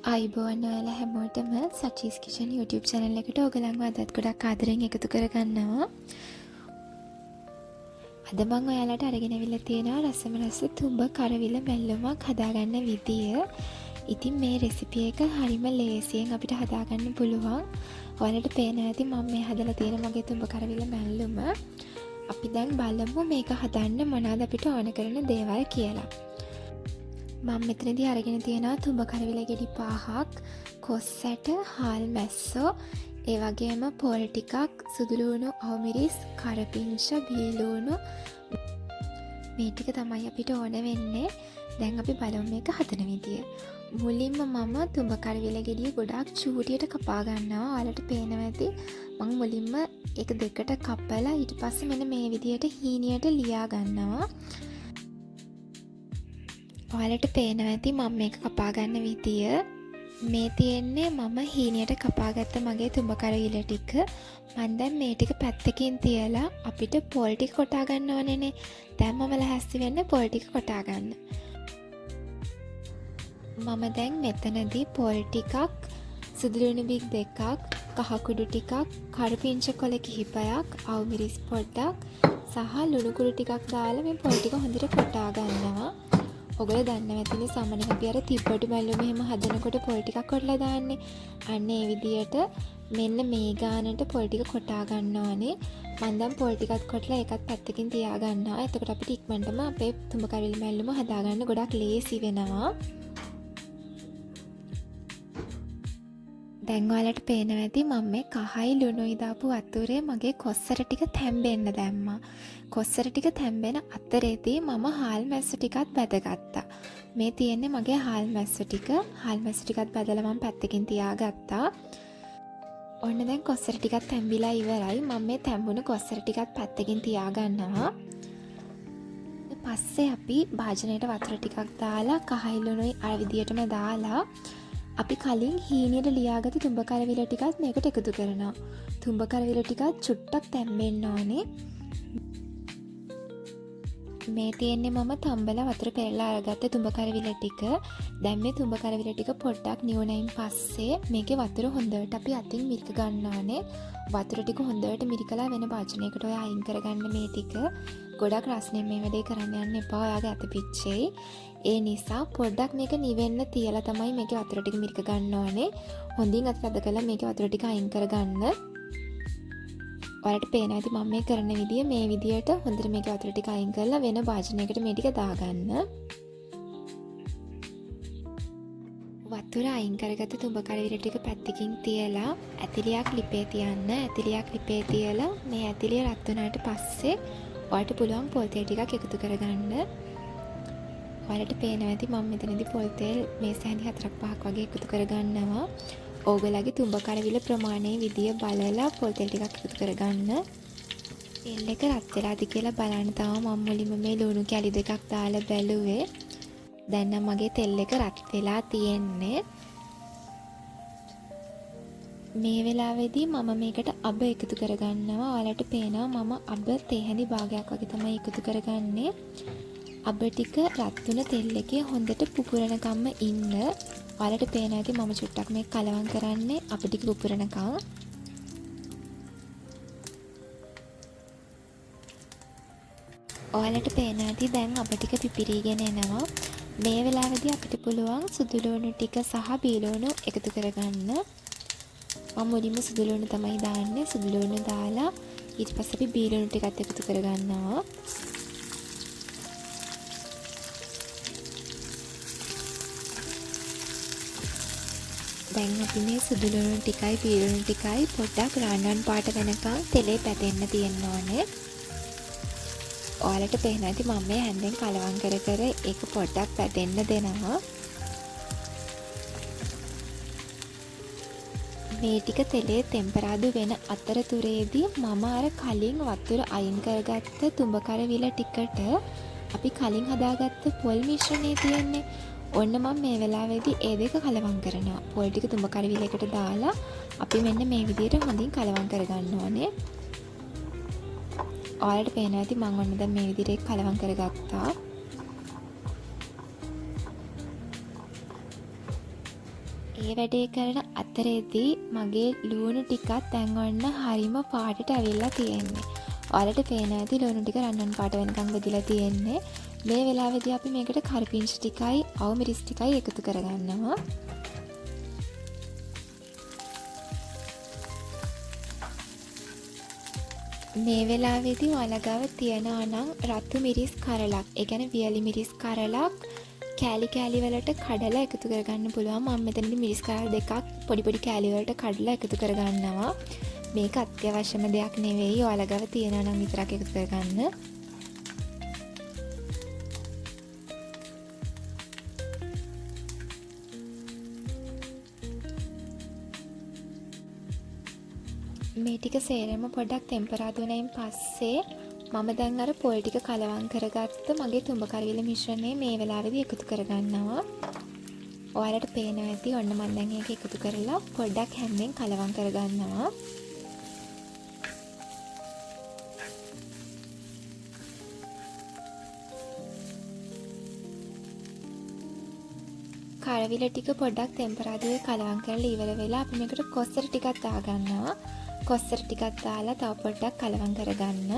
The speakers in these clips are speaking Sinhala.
අයිබෝන් ඔයාලා හැමෝටම සචීස් කිචන් YouTube channel එකට ඔයගලන්ව අදත් ගොඩක් ආදරෙන් එකතු කරගන්නවා. අද මම ඔයාලට අරගෙන අවිල්ලා තියෙනවා රසම රස තුඹ කරවිල මැල්ලුමක් හදාගන්න විදිය. ඉතින් මේ රෙසිපි එක හරිම ලේසියෙන් අපිට හදාගන්න පුළුවන්. ඔයාලට පේනවා ඇති මම මේ හදලා තියෙන මගේ තුඹ කරවිල මැල්ලුම. අපි දැන් බලමු මේක හදන්න මොනවද අපිට ඕන කරන දේවල් කියලා. මම මෙතනදී අරගෙන තියෙනවා තුඹ කරවිල ගෙඩි 5ක්, කොස් ඇට, හාල් මැස්සෝ, ඒ වගේම පොල් ටිකක්, සුදු ලුණු, අවමිරිස්, කරපිංච, බීලුණු. මේ ටික තමයි අපිට ඕන වෙන්නේ. දැන් අපි බලමු මේක හදන විදිය. මුලින්ම මම තුඹ කරවිල ගෙඩිය ගොඩාක් චූටියට කපා ගන්නවා. ඔයාලට පේනවා ඇති මම මුලින්ම ඒක දෙකට කපලා ඊට පස්සේ මෙන්න මේ විදියට හීනියට ලියා ගන්නවා. ඔයාලට පේනවා ඇති මම මේක කපා ගන්න විදිය. මේ තියෙන්නේ මම හීනියට කපාගත්ත මගේ තුඹ කරවිල ටික. මම දැන් මේ ටික පැත්තකින් තියලා අපිට පොල් ටික කොටා ගන්න ඕනේනේ. දැන් මම ලෑස්ති වෙන්න පොල් ටික කොටා ගන්න. මම දැන් මෙතනදී පොල් ටිකක්, සුදු ලුණු බික් දෙකක්, කහ කුඩු ටිකක්, කරපිංච කොළ කිහිපයක්, අවමිරිස් පොඩ්ඩක් සහ ලුණු කුඩු ටිකක් දාලා මේ පොල් ටික හොඳට කොටා ගන්නවා. ඔගොල්ලෝ දන්නවා ඇතිනේ සමහරවිට අපි අර තිබ්බට බැලුවම එහෙම හදනකොට පොල් ටිකක් කොටලා දාන්නේ. අන්න ඒ විදියට මෙන්න මේ ගානට පොල් ටික කොටා ගන්න ඕනේ. මම දැන් පොල් ටිකක් කොටලා ඒකත් පැත්තකින් තියා ගන්නවා. එතකොට අපිට ඉක්මනටම අපේ තුඹ කරවිල මැල්ලුම හදාගන්න ගොඩක් ලේසි වෙනවා. දැන් ඔයාලට පේනවා ඇති මම මේ කහයි ලුණුයි දාපු වතුරේ මගේ කොස්සර ටික තැම්බෙන්න දැම්මා. කොස්සර ටික තැම්බෙන අතරේදී මම හාල් මැස්සු ටිකත් බැදගත්තා. මේ තියෙන්නේ මගේ හාල් මැස්සු ටික. හාල් මැස්සු ටිකත් බැදලා මම පැත්තකින් තියාගත්තා. ඔන්න දැන් කොස්සර ටිකත් තැම්බිලා ඉවරයි. මම මේ තැම්බුණු කොස්සර ටිකත් පැත්තකින් තියාගන්නවා. පස්සේ අපි භාජනයට වතුර ටිකක් දාලා කහයි ලුණුයි අර විදියටම දාලා අපි කලින් හීනියට ලියාගත්ත තුඹ කරවිල ටිකත් මේකට එකතු කරනවා. තුඹ කරවිල ටිකත් චුට්ටක් තැම්බෙන්න ඕනේ. මේ තියෙන්නේ මම තම්බලා වතුර පෙරලා අරගත්ත තුඹ කරවිල ටික. දැන් මේ තුඹ කරවිල ටික පොඩ්ඩක් නිවුණයින් පස්සේ මේකේ වතුර හොඳට අපි අතින් මිරික ගන්න ඕනේ. වතුර ටික හොඳට මිරිකලා වෙන භාජනයකට ඔය අයින් කරගන්න මේ ටික. ගොඩක් රස්නේ මේ වැඩේ කරන්න යන්න එපා. ඔයාගේ අත පිච්චෙයි. ඒ නිසා පොඩ්ඩක් මේක නිවෙන්න තියලා තමයි මේකේ වතුර ටික මිරික ගන්න ඕනේ. හොඳින් අත තද කරලා මේකේ වතුර ටික අයින් කරගන්න. ඔයාලට පේනවා ඇති මම මේ කරන විදිය මේ විදියට හොඳට මේකේ වතුර ටික අයින් කරලා වෙන භාජනයකට මේ ටික දාගන්න. වතුර අයින් කරගත්ත තුඹ කරවිල ටික පැත්තකින් තියලා ඇතිලියක් ලිපේ තියන්න. ඇතිලියක් ලිපේ තියලා මේ ඇතිලිය රත් වුණාට පස්සේ ඔයාලට පුළුවන් පොල් තෙල් ටිකක් එකතු කරගන්න. ඔයාලට පේනවා ඇති මම මෙතනදී පොල් තෙල් මේ සැඳි 4-5ක් වගේ එකතු කරගන්නවා. ඕගලගේ තුඹ කරවිල ප්‍රමාණයේ විදිය බලලා පොල් තෙල් ටිකක් එකතු කරගන්න. තෙල් එක රත් වෙලාද කියලා බලන්න තමයි මම මුලින්ම මේ ලුණු කැලි දෙකක් දාලා බැලුවේ. දැන් නම් මගේ තෙල් එක රත් වෙලා තියෙන්නේ. මේ වෙලාවේදී මම මේකට අබ එකතු කරගන්නවා. ඔයාලට පේනවා මම අබ තේ හැඳි භාගයක් වගේ තමයි එකතු කරගන්නේ. අබ ටික රත් වුණ තෙල් එකේ හොඳට පුපුරනකම්ම ඉන්න. ඔයාලට පේනවා ඇති මම චුට්ටක් මේක කලවම් කරන්නේ අබ ටික පුපුරනකම්. ඔයාලට පේනවා ඇති දැන් අබ ටික පිපිරීගෙන එනවා. මේ වෙලාවේදී අපිට පුළුවන් සුදු ලුණු ටික සහ බීලුණු එකතු කරගන්න. මම මුලින්ම සුදු ලුණු තමයි දාන්නේ. සුදු ලුණු දාලා ඊට පස්සේ අපි බීලුණු ටිකත් එකතු කරගන්නවා. දැන් අපි මේ සුදු ලුණු ටිකයි බීලුණු ටිකයි පොඩ්ඩක් රන්වන් පාට වෙනකන් තෙලේ පැදෙන්න තියෙන්න ඕනේ. ඔයාලට පේනවා ඇති මම මේ හැන්දෙන් කලවම් කර කර ඒක පොඩ්ඩක් පැදෙන්න දෙනවා. මේ ටික තෙලේ තෙම්පරාදු වෙන අතරතුරේදී මම අර කලින් වතුර අයින් කරගත්ත තුඹ කරවිල ටිකට අපි කලින් හදාගත්ත පොල් මිශ්‍රණය තියෙන්නේ. ඔන්න මම මේ වෙලාවේදී ඒ දෙක කලවම් කරනවා. පොල් ටික තුඹ කරවිල එකට දාලා අපි මෙන්න මේ විදියට හොඳින් කලවම් කරගන්න ඕනේ. ඔයාලට පේනවා ඇති මම ඔන්න දැන් මේ විදියට කලවම් කරගත්තා. ඒ වැඩේ කරන අතරේදී මගේ ලුණු ටිකත් දැන් ඔන්න හරිම පාටට ඇවිල්ලා තියෙන්නේ. ඔයාලට පේන ඇති ලුණු ටික රන්වන් පාට වෙනකන් වෙදිලා තියෙන්නේ. මේ වෙලාවේදී අපි මේකට කරපිංචා ටිකයි අවු මිරිස් ටිකයි එකතු කරගන්නවා. මේ වෙලාවේදී ඔයාලා ගාව තියනවා නම් රතු මිරිස් කරලක්, ඒ කියන්නේ වියලි මිරිස් කරලක් කෑලි කෑලි වලට කඩලා එකතු කරගන්න පුළුවන්. මම මෙතනදී මිරිස් කරල් දෙකක් පොඩි පොඩි කෑලි වලට කඩලා එකතු කරගන්නවා. මේක අත්‍යවශ්‍යම දෙයක් නෙවෙයි. ඔයාලා ගාව තියනවා නම් විතරක් එකතු කරගන්න. මේ ටික සේරම පොඩ්ඩක් ටෙම්පරාදු වුණායින් පස්සේ මම දැන් අර පොල් ටික කලවම් කරගත්ත මගේ තුඹ කරවිල මිශ්‍රණය මේ වෙලාවේදී එකතු කරගන්නවා. ඔයාලට පේනවා ඇති ඔන්න මම දැන් ඒක එකතු කරලා පොඩ්ඩක් හැන්දෙන් කලවම් කරගන්නවා. කරවිල ටික පොඩ්ඩක් ටෙම්පරාදුවේ කලවම් කරලා ඉවර වෙලා අපි මේකට කොස්තර ටිකක් දාගන්නවා. කොස්තර ටිකක් දාලා තව පොඩ්ඩක් කලවම් කරගන්න.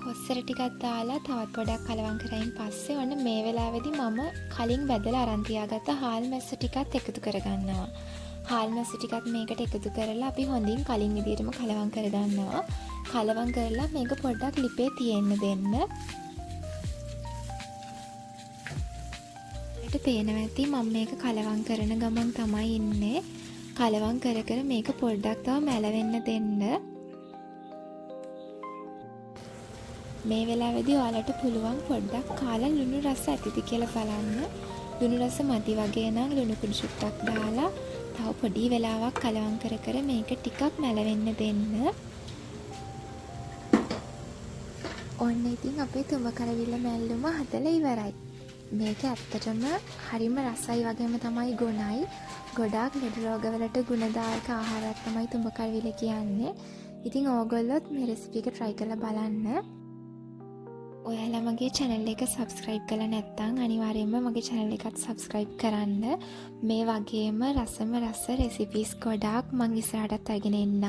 කොස්තර ටිකක් දාලා තවත් පොඩක් කලවම් කරයින් පස්සේ ඔන්න මේ වෙලාවේදී මම කලින් බැදලා අරන් තියාගත්ත හාල් මැස්ස ටිකත් එකතු කරගන්නවා. හාල් මැස්ස ටිකත් මේකට එකතු කරලා අපි හොඳින් කලින් විදිහටම කලවම් කරගන්නවා. කලවම් කරලා මේක පොඩ්ඩක් ලිපේ තියෙන්න දෙන්න. ඒකට පේනවා ඇති මම මේක කලවම් කරන ගමන් තමයි ඉන්නේ. කලවම් කර කර මේක පොඩ්ඩක් තව මැලවෙන්න දෙන්න. මේ වෙලාවේදී ඔයාලට පුළුවන් පොඩ්ඩක් කාලා ලුණු රස ඇතිද කියලා බලන්න. ලුණු රස මදි වගේ නම් ලුණු කුඩු චුට්ටක් දාලා තව පොඩි වෙලාවක් කලවම් කර කර මේක ටිකක් මැලවෙන්න දෙන්න. ඔන්න ඉතින් අපේ තුඹ කරවිල මැල්ලුම හදලා ඉවරයි. මේක ඇත්තටම හරිම රසයි වගේම තමයි ගුණයි. ගොඩාක් ලෙඩ රෝගවලට ගුණදායක ආහාරයක් තමයි තුඹ කරවිල කියන්නේ. ඉතින් ඕගොල්ලොත් මේ රෙසිපි එක try කරලා බලන්න. ඔයාලා මගේ channel එක subscribe කරලා නැත්නම් අනිවාර්යයෙන්ම මගේ channel එකත් subscribe කරන්න. මේ වගේම රස recipes ගොඩාක් මම ඉස්සරහටත් අරගෙන එන්නම්.